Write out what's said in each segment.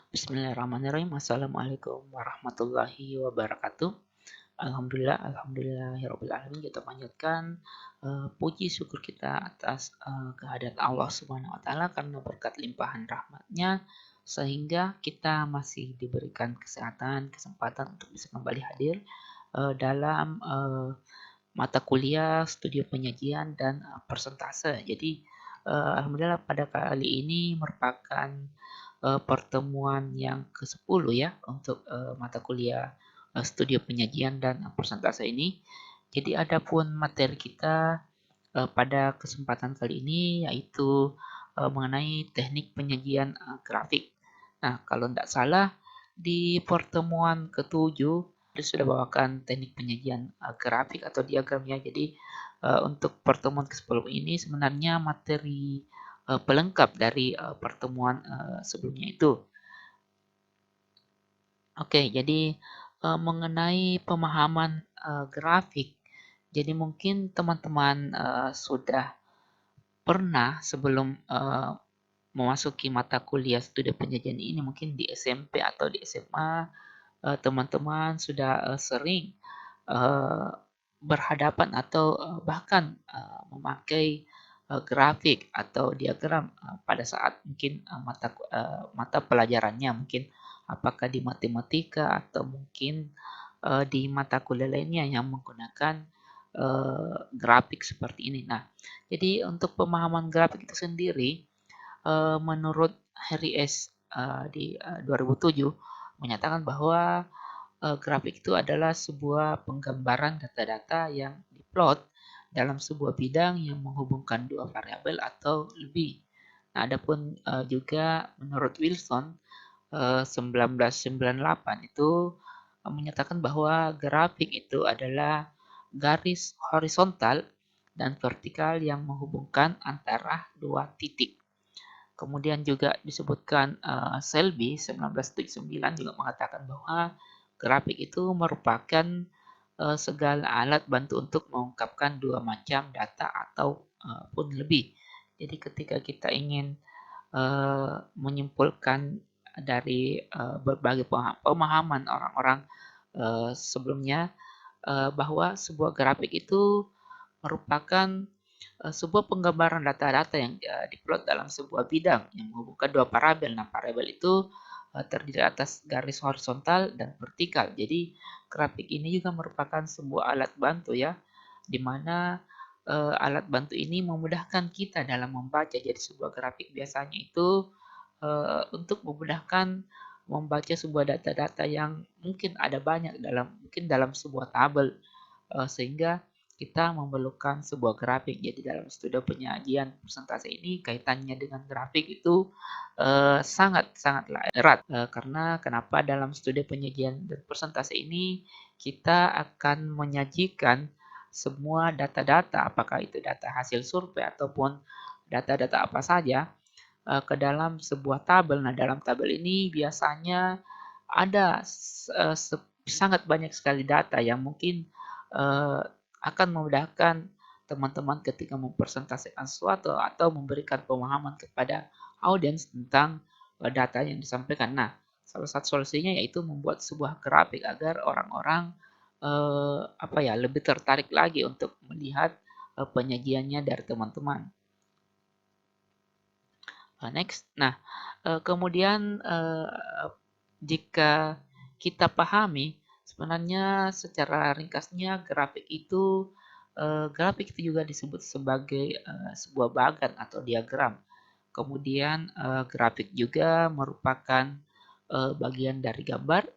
Bismillahirrahmanirrahim. Assalamualaikum warahmatullahi wabarakatuh. Alhamdulillahirabbil alamin. Kita panjatkan puji syukur kita atas kehadirat Allah Subhanahu wa taala karena berkat limpahan rahmatnya sehingga kita masih diberikan kesehatan, kesempatan untuk bisa kembali hadir dalam mata kuliah, studi penyajian dan persentase. Jadi alhamdulillah pada kali ini merupakan pertemuan yang ke-10 ya untuk mata kuliah studi penyajian dan persentase ini. Jadi adapun materi kita pada kesempatan kali ini yaitu mengenai teknik penyajian grafik. Nah, kalau tidak salah di pertemuan ke-7 dia sudah bawakan teknik penyajian grafik atau diagramnya. Jadi untuk pertemuan ke-10 ini sebenarnya materi pelengkap dari pertemuan sebelumnya itu. Oke, jadi mengenai pemahaman grafik, jadi mungkin teman-teman sudah pernah sebelum memasuki mata kuliah studi penyajian ini mungkin di SMP atau di SMA teman-teman sudah sering eh, berhadapan atau bahkan memakai grafik atau diagram pada saat mungkin mata pelajarannya mungkin apakah di matematika atau mungkin di mata kuliah lainnya yang menggunakan grafik seperti ini. Nah, jadi untuk pemahaman grafik itu sendiri menurut Harry S. Di 2007 menyatakan bahwa grafik itu adalah sebuah penggambaran data-data yang diplot dalam sebuah bidang yang menghubungkan dua variabel atau lebih. Nah, adapun juga menurut Wilson 1998 itu menyatakan bahwa grafik itu adalah garis horizontal dan vertikal yang menghubungkan antara dua titik. Kemudian juga disebutkan Selby 1979 juga mengatakan bahwa grafik itu merupakan segala alat bantu untuk mengungkapkan dua macam data atau pun lebih. Jadi ketika kita ingin menyimpulkan dari berbagai pemahaman orang-orang sebelumnya bahwa sebuah grafik itu merupakan sebuah penggambaran data-data yang diplot dalam sebuah bidang yang menghubungkan dua variabel. Nah, variabel itu terdiri atas garis horizontal dan vertikal. Jadi, grafik ini juga merupakan sebuah alat bantu ya, di mana alat bantu ini memudahkan kita dalam membaca. Jadi, sebuah grafik biasanya itu untuk memudahkan membaca sebuah data-data yang mungkin ada banyak dalam sebuah tabel sehingga kita memerlukan sebuah grafik. Jadi dalam studi penyajian persentase ini kaitannya dengan grafik itu sangat-sangatlah erat. Karena kenapa dalam studi penyajian dan persentase ini kita akan menyajikan semua data-data, apakah itu data hasil survei ataupun data-data apa saja ke dalam sebuah tabel. Nah, dalam tabel ini biasanya ada sangat banyak sekali data yang mungkin akan memudahkan teman-teman ketika mempresentasikan sesuatu atau memberikan pemahaman kepada audiens tentang data yang disampaikan. Nah, salah satu solusinya yaitu membuat sebuah grafik agar orang-orang lebih tertarik lagi untuk melihat penyajiannya dari teman-teman. Next. Nah, kemudian jika kita pahami sebenarnya secara ringkasnya grafik itu juga disebut sebagai sebuah bagan atau diagram. Kemudian grafik juga merupakan bagian dari gambar.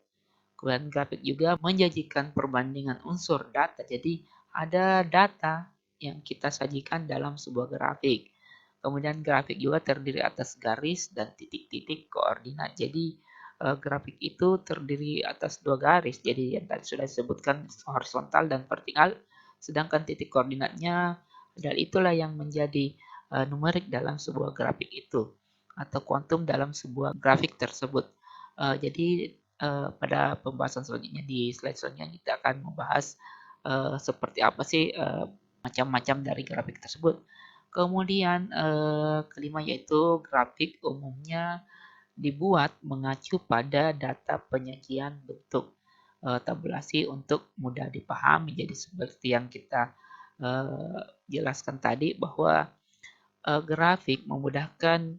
Kemudian grafik juga menjanjikan perbandingan unsur data. Jadi ada data yang kita sajikan dalam sebuah grafik. Kemudian grafik juga terdiri atas garis dan titik-titik koordinat. Jadi grafik itu terdiri atas dua garis. Jadi yang tadi sudah disebutkan horizontal dan vertikal. Sedangkan titik koordinatnya adalah itulah yang menjadi numerik dalam sebuah grafik itu atau kuantum dalam sebuah grafik tersebut. Jadi pada pembahasan selanjutnya di slide selanjutnya kita akan membahas seperti apa sih macam-macam dari grafik tersebut. Kemudian kelima yaitu grafik umumnya dibuat mengacu pada data penyajian bentuk tabulasi untuk mudah dipahami. Jadi seperti yang kita jelaskan tadi bahwa grafik memudahkan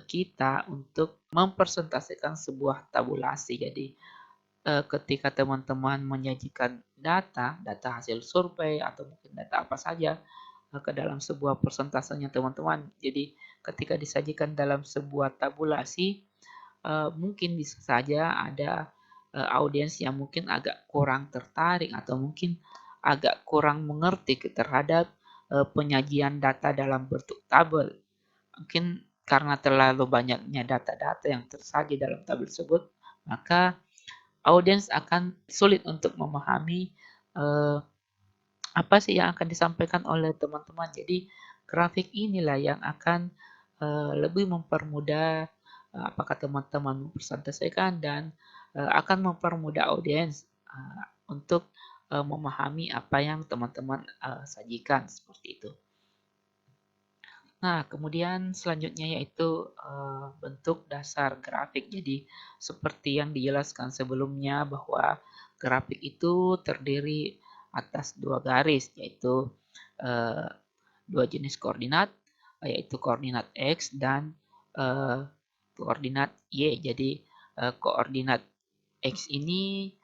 kita untuk mempresentasikan sebuah tabulasi. Jadi ketika teman-teman menyajikan data hasil survei atau mungkin data apa saja ke dalam sebuah persentasenya teman-teman. Jadi ketika disajikan dalam sebuah tabulasi, mungkin bisa saja ada audiens yang mungkin agak kurang tertarik atau mungkin agak kurang mengerti terhadap penyajian data dalam bentuk tabel. Mungkin karena terlalu banyaknya data-data yang tersaji dalam tabel tersebut, maka audiens akan sulit untuk memahami apa sih yang akan disampaikan oleh teman-teman. Jadi grafik inilah yang akan lebih mempermudah apakah teman-teman mempresentasikan dan akan mempermudah audiens untuk memahami apa yang teman-teman sajikan seperti itu. Nah, kemudian selanjutnya yaitu bentuk dasar grafik. Jadi seperti yang dijelaskan sebelumnya bahwa grafik itu terdiri atas dua garis, yaitu eh, dua jenis koordinat, yaitu koordinat X dan koordinat Y. Jadi koordinat X ini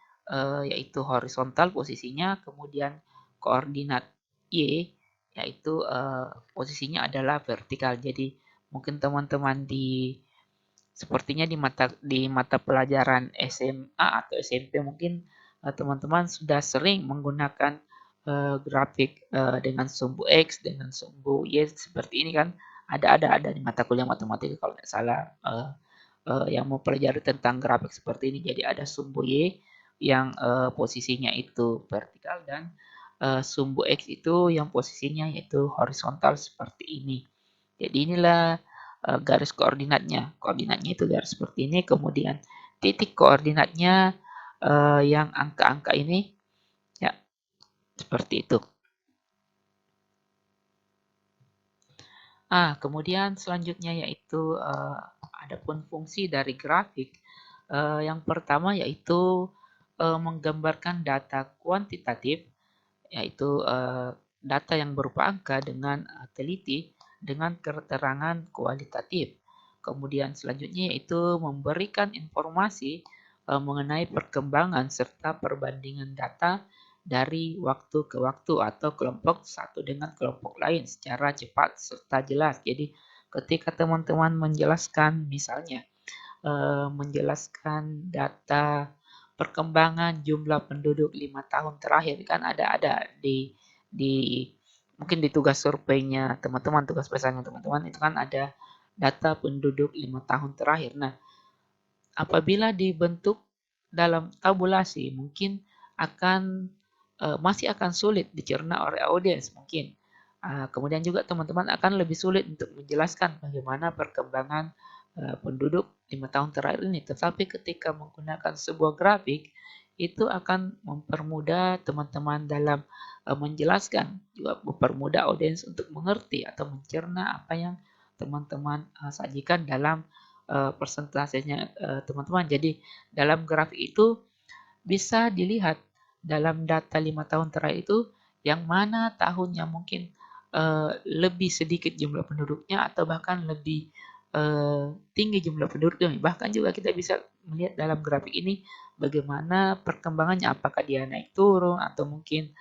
yaitu horizontal posisinya, kemudian koordinat Y yaitu posisinya adalah vertikal. Jadi mungkin teman-teman sepertinya di mata pelajaran SMA atau SMP mungkin teman-teman sudah sering menggunakan grafik dengan sumbu X dengan sumbu Y seperti ini kan, ada di mata kuliah matematika kalau tidak salah yang mempelajari tentang grafik seperti ini. Jadi ada sumbu Y yang posisinya itu vertikal dan sumbu X itu yang posisinya yaitu horizontal seperti ini. Jadi inilah garis koordinatnya. Koordinatnya itu garis seperti ini, kemudian titik koordinatnya yang angka-angka ini ya seperti itu. Kemudian selanjutnya yaitu adapun fungsi dari grafik. Yang pertama yaitu menggambarkan data kuantitatif, yaitu data yang berupa angka dengan teliti dengan keterangan kualitatif. Kemudian selanjutnya yaitu memberikan informasi mengenai perkembangan serta perbandingan data dari waktu ke waktu atau kelompok satu dengan kelompok lain secara cepat serta jelas. Jadi ketika teman-teman menjelaskan misalnya menjelaskan data perkembangan jumlah penduduk 5 tahun terakhir kan ada di mungkin di tugas surveinya teman-teman, tugas pesannya teman-teman itu kan ada data penduduk 5 tahun terakhir. Nah, apabila dibentuk dalam tabulasi mungkin masih akan sulit dicerna oleh audiens mungkin. Kemudian juga teman-teman akan lebih sulit untuk menjelaskan bagaimana perkembangan penduduk 5 tahun terakhir ini. Tetapi ketika menggunakan sebuah grafik itu akan mempermudah teman-teman dalam menjelaskan, juga mempermudah audiens untuk mengerti atau mencerna apa yang teman-teman sajikan dalam persentasenya teman-teman. Jadi dalam grafik itu bisa dilihat dalam data 5 tahun terakhir itu yang mana tahun yang mungkin lebih sedikit jumlah penduduknya atau bahkan lebih tinggi jumlah penduduknya. Bahkan juga kita bisa melihat dalam grafik ini bagaimana perkembangannya, apakah dia naik turun atau mungkin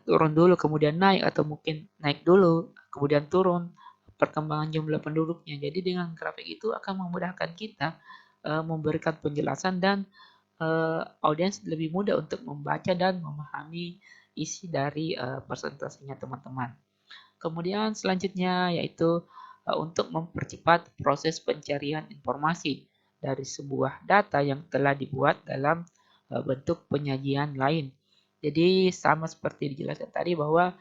turun dulu kemudian naik atau mungkin naik dulu kemudian turun perkembangan jumlah penduduknya. Jadi dengan grafik itu akan memudahkan kita memberikan penjelasan dan audiens lebih mudah untuk membaca dan memahami isi dari presentasinya teman-teman. Kemudian selanjutnya yaitu untuk mempercepat proses pencarian informasi dari sebuah data yang telah dibuat dalam bentuk penyajian lain. Jadi sama seperti dijelaskan tadi bahwa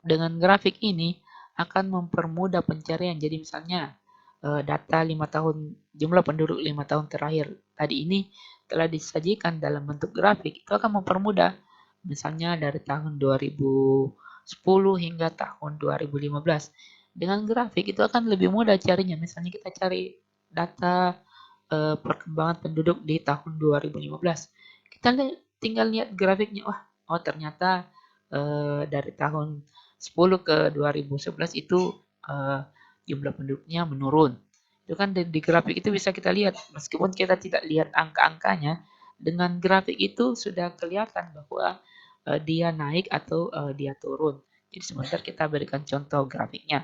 dengan grafik ini akan mempermudah pencarian. Jadi misalnya data 5 tahun jumlah penduduk 5 tahun terakhir tadi ini telah disajikan dalam bentuk grafik, itu akan mempermudah. Misalnya dari tahun 2010 hingga tahun 2015. Dengan grafik itu akan lebih mudah carinya. Misalnya kita cari data perkembangan penduduk di tahun 2015. Kita tinggal lihat grafiknya. Wah, oh ternyata dari tahun 10 ke 2011 itu eh, jumlah penduduknya menurun. Itu kan di grafik itu bisa kita lihat. Meskipun kita tidak lihat angka-angkanya, dengan grafik itu sudah kelihatan bahwa dia naik atau dia turun. Jadi sebentar kita berikan contoh grafiknya.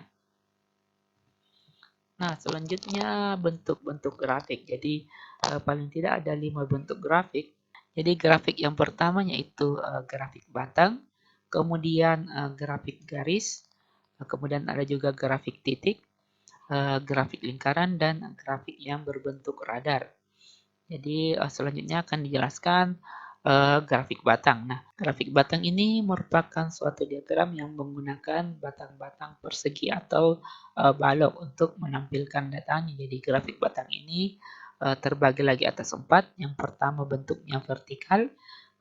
Nah, selanjutnya bentuk-bentuk grafik. Jadi, paling tidak ada 5 bentuk grafik. Jadi, grafik yang pertama yaitu grafik batang, kemudian grafik garis, kemudian ada juga grafik titik, grafik lingkaran, dan grafik yang berbentuk radar. Jadi selanjutnya akan dijelaskan grafik batang. Nah, grafik batang ini merupakan suatu diagram yang menggunakan batang-batang persegi atau balok untuk menampilkan datanya. Jadi grafik batang ini terbagi lagi atas 4. Yang pertama bentuknya vertikal,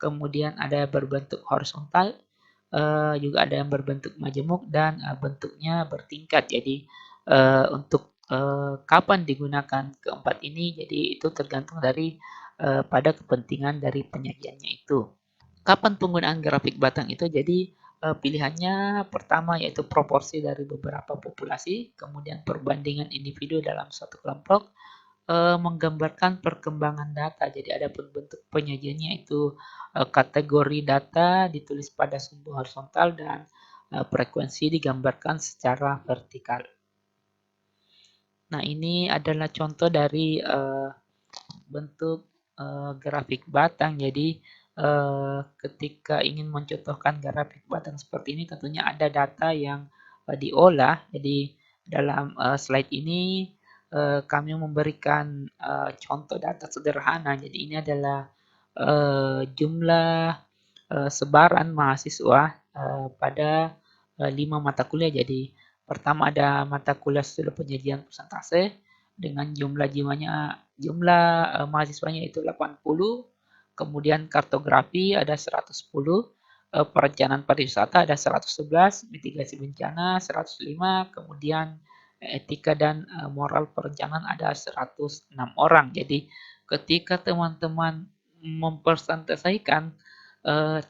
kemudian ada berbentuk horizontal, juga ada yang berbentuk majemuk dan bentuknya bertingkat. Jadi untuk kapan digunakan keempat ini, jadi itu tergantung dari pada kepentingan dari penyajiannya itu. Kapan penggunaan grafik batang itu? Jadi pilihannya pertama yaitu proporsi dari beberapa populasi, kemudian perbandingan individu dalam suatu kelompok, menggambarkan perkembangan data. Jadi ada bentuk penyajiannya itu kategori data ditulis pada sumbu horizontal dan frekuensi digambarkan secara vertikal. Nah, ini adalah contoh dari bentuk grafik batang. Jadi, ketika ingin mencontohkan grafik batang seperti ini, tentunya ada data yang diolah. Jadi, dalam slide ini kami memberikan contoh data sederhana. Jadi, ini adalah jumlah sebaran mahasiswa pada 5 mata kuliah. Jadi, pertama ada mata kuliah studi penyajian persentase dengan jumlah mahasiswanya itu 80, kemudian kartografi ada 110, perencanaan pariwisata ada 111, mitigasi bencana 105, kemudian etika dan moral perencanaan ada 106 orang. Jadi ketika teman-teman mempersentasikan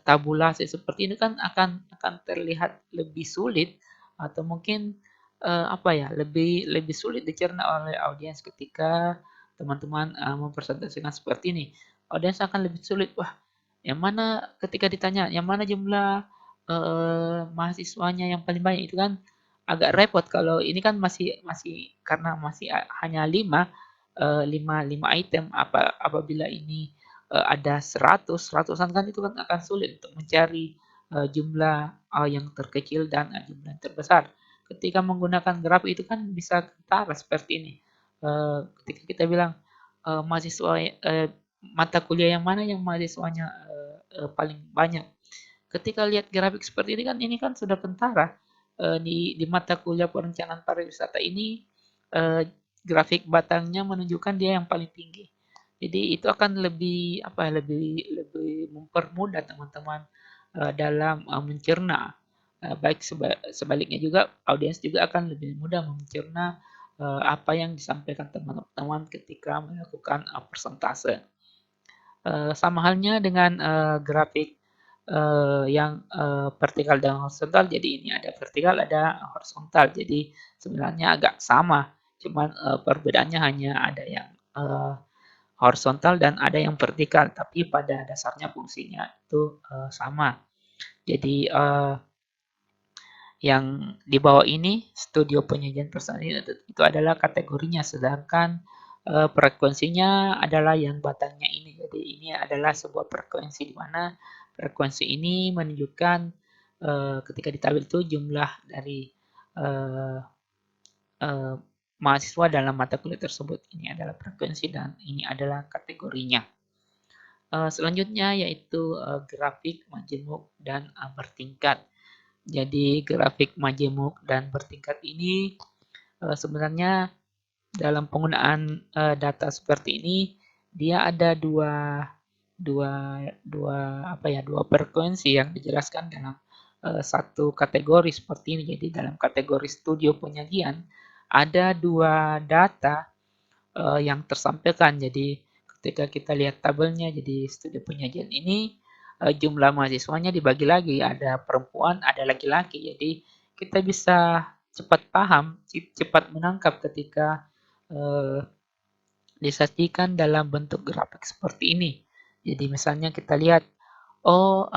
tabulasi seperti ini kan akan terlihat lebih sulit atau mungkin apa ya lebih lebih sulit dicerna oleh audiens ketika teman-teman mempresentasikan seperti ini. Audiens akan lebih sulit. Wah, yang mana ketika ditanya yang mana jumlah mahasiswanya yang paling banyak itu kan agak repot kalau ini kan masih masih karena masih hanya 5 lima item apabila ini ada 100 ratusan kan itu kan akan sulit untuk mencari jumlah yang terkecil dan jumlah yang terbesar. Ketika menggunakan graf itu kan bisa ketara seperti ini. Ketika kita bilang mahasiswa mata kuliah yang mana yang mahasiswanya paling banyak. Ketika lihat grafik seperti ini kan sudah kentara. Di mata kuliah perencanaan pariwisata ini eh, grafik batangnya menunjukkan dia yang paling tinggi. Jadi itu akan lebih apa ya, lebih lebih mempermudah teman-teman dalam mencerna. Baik sebaliknya juga audiens juga akan lebih mudah mencerna apa yang disampaikan teman-teman ketika melakukan persentase. Sama halnya dengan grafik yang vertikal dan horizontal. Jadi ini ada vertikal, ada horizontal. Jadi sebenarnya agak sama, cuman perbedaannya hanya ada yang horizontal dan ada yang vertikal, tapi pada dasarnya fungsinya itu sama. Jadi yang di bawah ini studio penyajian personil itu adalah kategorinya, sedangkan frekuensinya adalah yang batangnya ini. Jadi ini adalah sebuah frekuensi di mana frekuensi ini menunjukkan ketika ditabel itu jumlah dari uh, uh, mahasiswa dalam mata kuliah tersebut. Ini adalah frekuensi dan ini adalah kategorinya. Selanjutnya yaitu grafik majemuk dan bertingkat. Jadi grafik majemuk dan bertingkat ini sebenarnya dalam penggunaan data seperti ini dia ada dua dua dua apa ya dua frekuensi yang dijelaskan dalam satu kategori seperti ini. Jadi dalam kategori studio penyajian ada dua data yang tersampaikan. Jadi ketika kita lihat tabelnya, jadi studi penyajian ini jumlah mahasiswanya dibagi lagi, ada perempuan, ada laki-laki. Jadi kita bisa cepat paham, cepat menangkap ketika eh, disajikan dalam bentuk grafik seperti ini. Jadi misalnya kita lihat, oh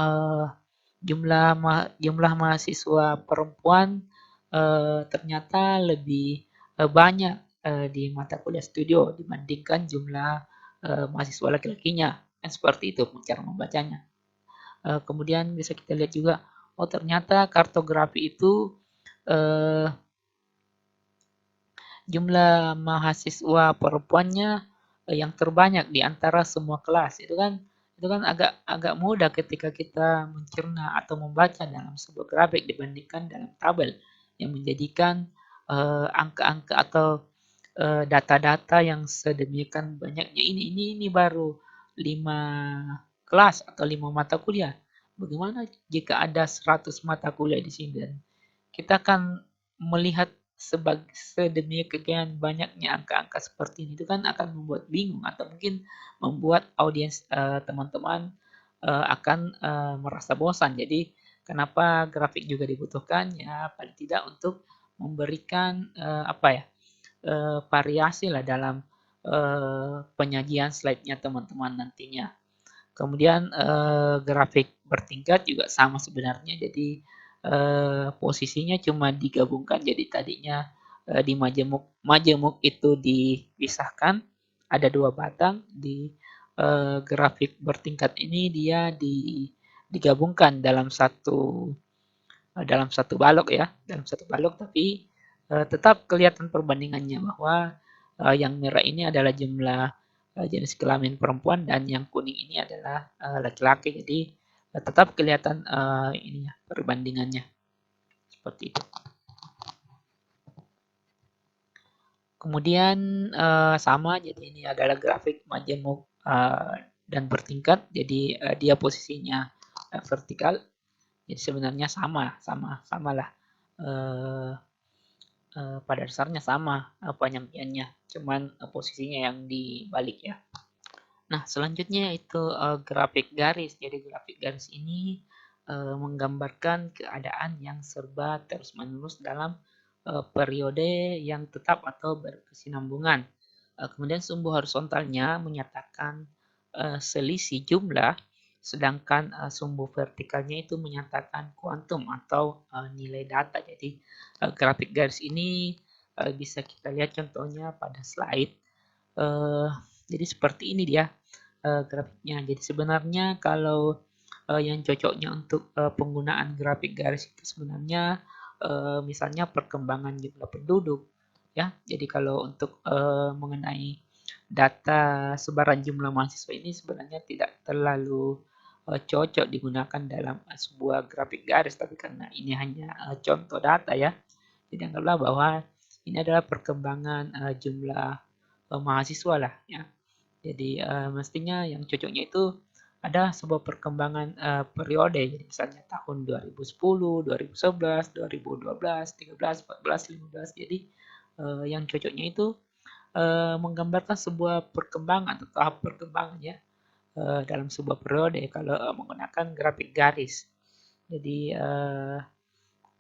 jumlah mahasiswa perempuan ternyata lebih banyak di mata kuliah studio dibandingkan jumlah mahasiswa laki-lakinya. Kan seperti itu cara membacanya. Kemudian bisa kita lihat juga, oh ternyata kartografi itu eh, jumlah mahasiswa perempuannya yang terbanyak di antara semua kelas. Itu kan agak agak mudah ketika kita mencerna atau membaca dalam sebuah grafik dibandingkan dalam tabel yang menjadikan angka-angka atau data-data yang sedemikian banyaknya ini baru 5 kelas atau 5 mata kuliah. Bagaimana jika ada 100 mata kuliah di sini, dan kita akan melihat sedemikian banyaknya angka-angka seperti ini, itu kan akan membuat bingung atau mungkin membuat audiens teman-teman akan merasa bosan. Jadi kenapa grafik juga dibutuhkan, ya paling tidak untuk memberikan apa ya, variasi lah dalam penyajian slide-nya teman-teman nantinya. Kemudian grafik bertingkat juga sama sebenarnya. Jadi posisinya cuma digabungkan. Jadi tadinya di majemuk itu dipisahkan, ada dua batang. Di grafik bertingkat ini dia digabungkan dalam satu balok ya, dalam satu balok, tapi tetap kelihatan perbandingannya bahwa yang merah ini adalah jumlah jenis kelamin perempuan dan yang kuning ini adalah laki-laki. Jadi tetap kelihatan ininya perbandingannya seperti itu. Kemudian sama, jadi ini adalah grafik majemuk dan bertingkat. Jadi dia posisinya vertikal. Jadi sebenarnya sama lah. Eh, pada dasarnya sama penyampaiannya, cuman posisinya yang dibalik ya. Nah, selanjutnya itu grafik garis. Jadi grafik garis ini menggambarkan keadaan yang serba terus-menerus dalam periode yang tetap atau berkesinambungan. Kemudian sumbu horizontalnya menyatakan selisih jumlah, sedangkan sumbu vertikalnya itu menyatakan kuantum atau nilai data. Jadi grafik garis ini bisa kita lihat contohnya pada slide. Uh, jadi seperti ini dia grafiknya. Jadi sebenarnya kalau yang cocoknya untuk penggunaan grafik garis itu sebenarnya misalnya perkembangan jumlah penduduk ya. Jadi kalau untuk mengenai data sebaran jumlah mahasiswa ini sebenarnya tidak terlalu cocok digunakan dalam sebuah grafik garis, tapi karena ini hanya contoh data ya. Jadi anggaplah bahwa ini adalah perkembangan jumlah mahasiswa lah ya. Jadi mestinya yang cocoknya itu ada sebuah perkembangan periode. Jadi misalnya tahun 2010, 2011, 2012, 13, 14, 15. Jadi yang cocoknya itu menggambarkan sebuah perkembangan atau tahap perkembangan ya dalam sebuah periode kalau menggunakan grafik garis. Jadi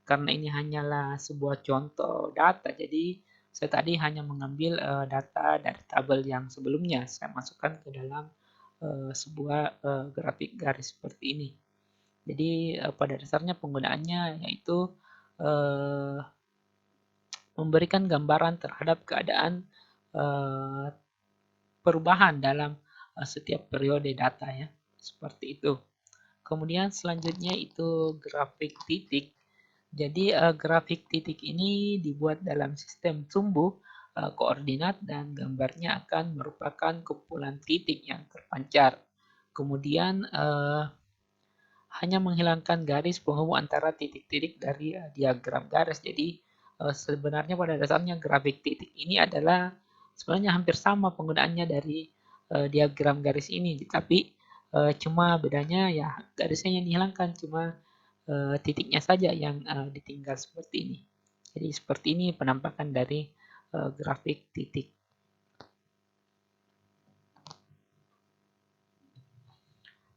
karena ini hanyalah sebuah contoh data, jadi saya tadi hanya mengambil data dari tabel yang sebelumnya, saya masukkan ke dalam sebuah grafik garis seperti ini. Jadi pada dasarnya penggunaannya yaitu uh, memberikan gambaran terhadap keadaan uh, perubahan dalam setiap periode data ya, seperti itu. Kemudian selanjutnya itu grafik titik. Jadi grafik titik ini dibuat dalam sistem sumbu koordinat dan gambarnya akan merupakan kumpulan titik yang terpancar. Kemudian hanya menghilangkan garis penghubung antara titik-titik dari diagram garis. Jadi sebenarnya pada dasarnya grafik titik ini adalah sebenarnya hampir sama penggunaannya dari diagram garis ini, tapi cuma bedanya ya garisnya yang dihilangkan, cuma titiknya saja yang ditinggal seperti ini. Jadi seperti ini penampakan dari grafik titik.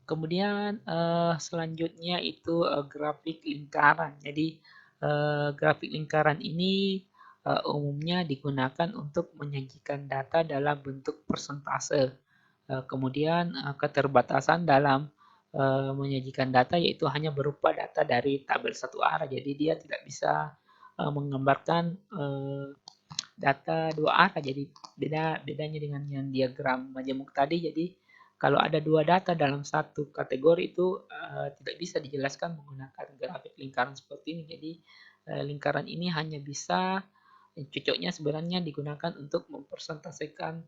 Kemudian selanjutnya itu grafik lingkaran. Jadi grafik lingkaran ini umumnya digunakan untuk menyajikan data dalam bentuk persentase. Kemudian keterbatasan dalam menyajikan data yaitu hanya berupa data dari tabel satu arah. Jadi dia tidak bisa menggambarkan data dua arah. Jadi bedanya dengan yang diagram majemuk tadi. Jadi kalau ada dua data dalam satu kategori itu tidak bisa dijelaskan menggunakan grafik lingkaran seperti ini. Jadi lingkaran ini hanya bisa cocoknya sebenarnya digunakan untuk mempresentasikan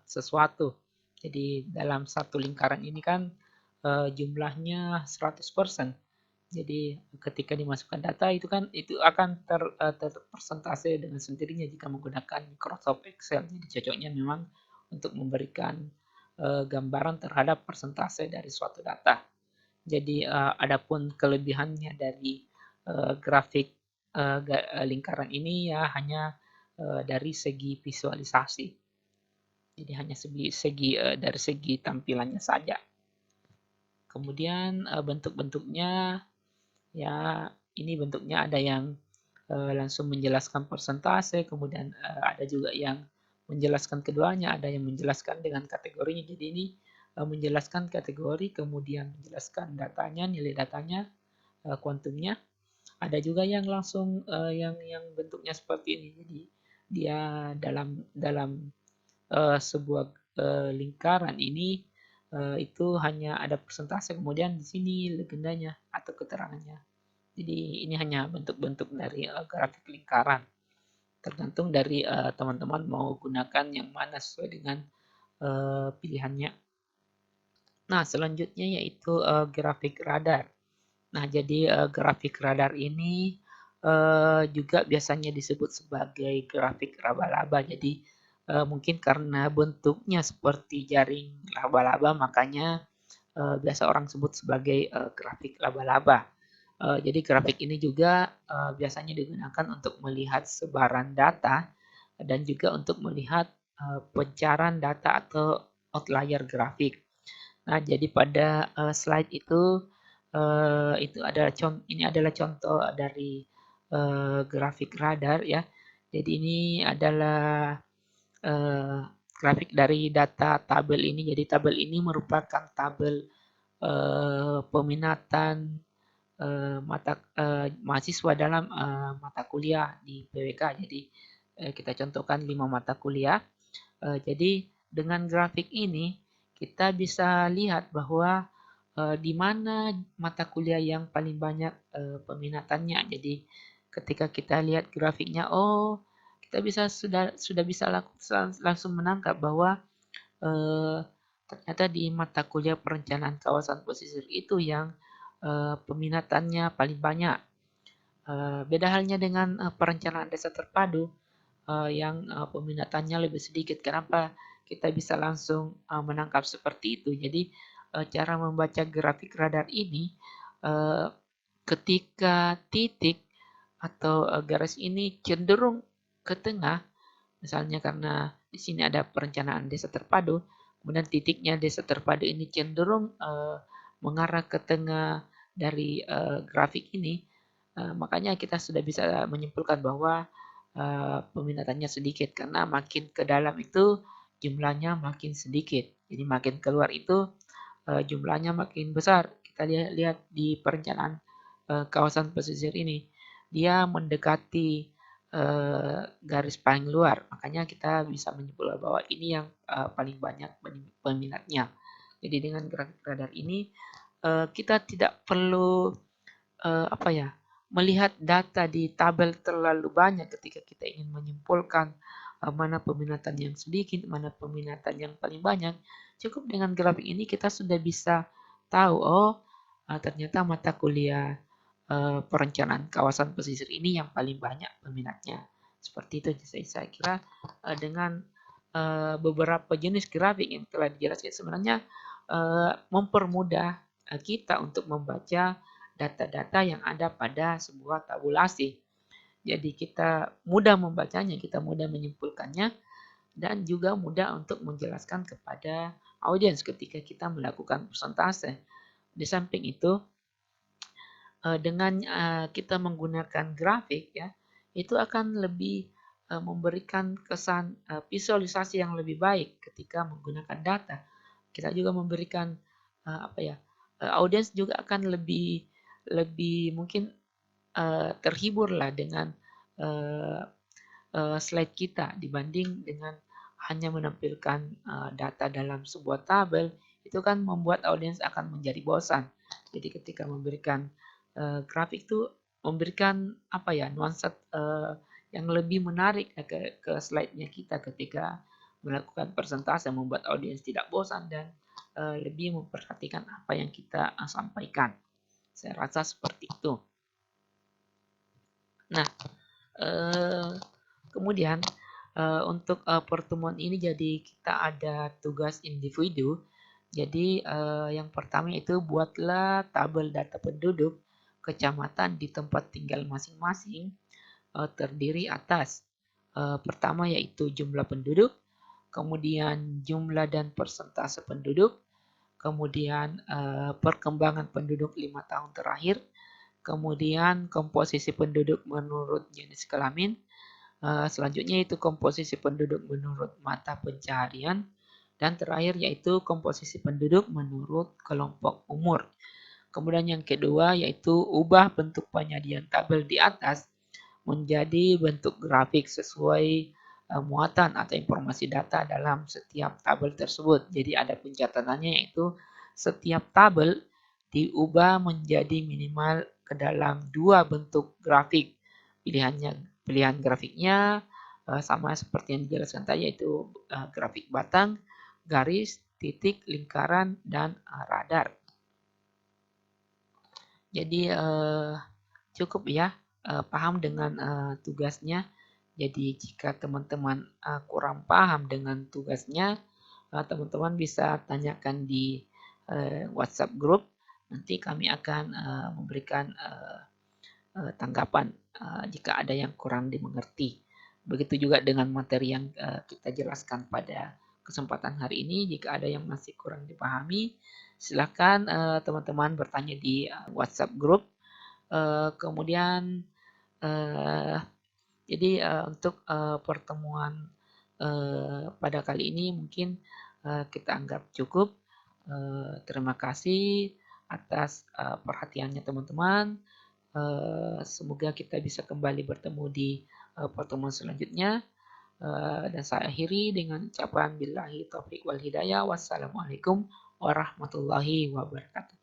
sesuatu. Jadi dalam satu lingkaran ini kan jumlahnya 100%. Jadi ketika dimasukkan data itu kan itu akan terpresentase dengan sendirinya jika menggunakan Microsoft Excel. Jadi cocoknya memang untuk memberikan gambaran terhadap persentase dari suatu data. Jadi adapun kelebihannya dari grafik lingkaran ini ya hanya dari segi visualisasi. Jadi hanya segi dari segi tampilannya saja. Kemudian bentuk-bentuknya ya ini bentuknya ada yang langsung menjelaskan persentase, kemudian ada juga yang menjelaskan keduanya, ada yang menjelaskan dengan kategorinya. Jadi ini menjelaskan kategori, kemudian menjelaskan datanya, nilai datanya, kuantumnya. Ada juga yang langsung yang bentuknya seperti ini. Jadi dia dalam sebuah lingkaran ini itu hanya ada persentase, kemudian di sini legendanya atau keterangannya. Jadi ini hanya bentuk-bentuk dari grafik lingkaran. Tergantung dari teman-teman mau gunakan yang mana sesuai dengan pilihannya. Nah, selanjutnya yaitu grafik radar. Nah, jadi grafik radar ini juga biasanya disebut sebagai grafik laba-laba. Jadi mungkin karena bentuknya seperti jaring laba-laba, makanya biasa orang sebut sebagai grafik laba-laba. Jadi grafik ini juga biasanya digunakan untuk melihat sebaran data dan juga untuk melihat pencarian data atau outlier grafik. Nah, jadi pada slide itu ada ini adalah contoh dari grafik radar ya. Jadi ini adalah grafik dari data tabel ini. Jadi tabel ini merupakan tabel peminatan mahasiswa dalam mata kuliah di PWK. Jadi kita contohkan 5 mata kuliah. Jadi dengan grafik ini kita bisa lihat bahwa di mana mata kuliah yang paling banyak peminatannya. Jadi ketika kita lihat grafiknya, oh kita sudah bisa langsung menangkap bahwa ternyata di mata kuliah perencanaan kawasan pesisir itu yang peminatannya paling banyak. Beda halnya dengan perencanaan desa terpadu yang peminatannya lebih sedikit. Kenapa kita bisa langsung menangkap seperti itu? Jadi cara membaca grafik radar ini ketika titik atau garis ini cenderung ke tengah, misalnya karena di sini ada perencanaan desa terpadu, kemudian titiknya desa terpadu ini cenderung mengarah ke tengah dari grafik ini, makanya kita sudah bisa menyimpulkan bahwa peminatannya sedikit karena makin ke dalam itu jumlahnya makin sedikit. Jadi makin keluar itu jumlahnya makin besar. Kita lihat di perencanaan kawasan pesisir ini, dia mendekati garis paling luar. Makanya kita bisa menyimpulkan bahwa ini yang paling banyak peminatnya. Jadi dengan grafik radar ini kita tidak perlu melihat data di tabel terlalu banyak ketika kita ingin menyimpulkan mana peminatan yang sedikit, mana peminatan yang paling banyak. Cukup dengan grafik ini kita sudah bisa tahu, oh ternyata mata kuliah perencanaan kawasan pesisir ini yang paling banyak peminatnya. Seperti itu saya kira dengan beberapa jenis grafik yang telah dijelaskan sebenarnya mempermudah kita untuk membaca data-data yang ada pada sebuah tabulasi. Jadi kita mudah membacanya, kita mudah menyimpulkannya, dan juga mudah untuk menjelaskan kepada audiens ketika kita melakukan persentase. Di samping itu, dengan kita menggunakan grafik ya, itu akan lebih memberikan kesan visualisasi yang lebih baik ketika menggunakan data. Kita juga memberikan audiens juga akan lebih lebih mungkin terhibur lah dengan uh, slide kita dibanding dengan hanya menampilkan data dalam sebuah tabel. Itu kan membuat audiens akan menjadi bosan. Jadi ketika memberikan grafik itu memberikan nuansa yang lebih menarik ke slide-nya kita ketika melakukan presentasi, membuat audiens tidak bosan dan lebih memperhatikan apa yang kita sampaikan. Saya rasa seperti itu. Nah, kemudian untuk pertemuan ini jadi kita ada tugas individu. Jadi yang pertama itu buatlah tabel data penduduk kecamatan di tempat tinggal masing-masing terdiri atas pertama yaitu jumlah penduduk, kemudian jumlah dan persentase penduduk, kemudian perkembangan penduduk 5 tahun terakhir, kemudian komposisi penduduk menurut jenis kelamin, selanjutnya itu komposisi penduduk menurut mata pencaharian, dan terakhir yaitu komposisi penduduk menurut kelompok umur. Kemudian yang kedua yaitu ubah bentuk penyajian tabel di atas menjadi bentuk grafik sesuai muatan atau informasi data dalam setiap tabel tersebut. Jadi ada pencatatannya yaitu setiap tabel diubah menjadi minimal ke dalam 2 bentuk grafik. Pilihan grafiknya sama seperti yang dijelaskan tadi yaitu grafik batang, garis, titik, lingkaran, dan radar. Jadi cukup ya paham dengan tugasnya. Jadi jika teman-teman kurang paham dengan tugasnya, teman-teman bisa tanyakan di WhatsApp group. Nanti kami akan memberikan tanggapan jika ada yang kurang dimengerti. Begitu juga dengan materi yang kita jelaskan pada kesempatan hari ini. Jika ada yang masih kurang dipahami, silakan teman-teman bertanya di WhatsApp group. Kemudian jadi untuk pertemuan pada kali ini mungkin kita anggap cukup. Terima kasih atas perhatiannya teman-teman. Semoga kita bisa kembali bertemu di pertemuan selanjutnya. Dan saya akhiri dengan ucapan billahi taufiq wal hidayah. Wassalamualaikum warahmatullahi wabarakatuh.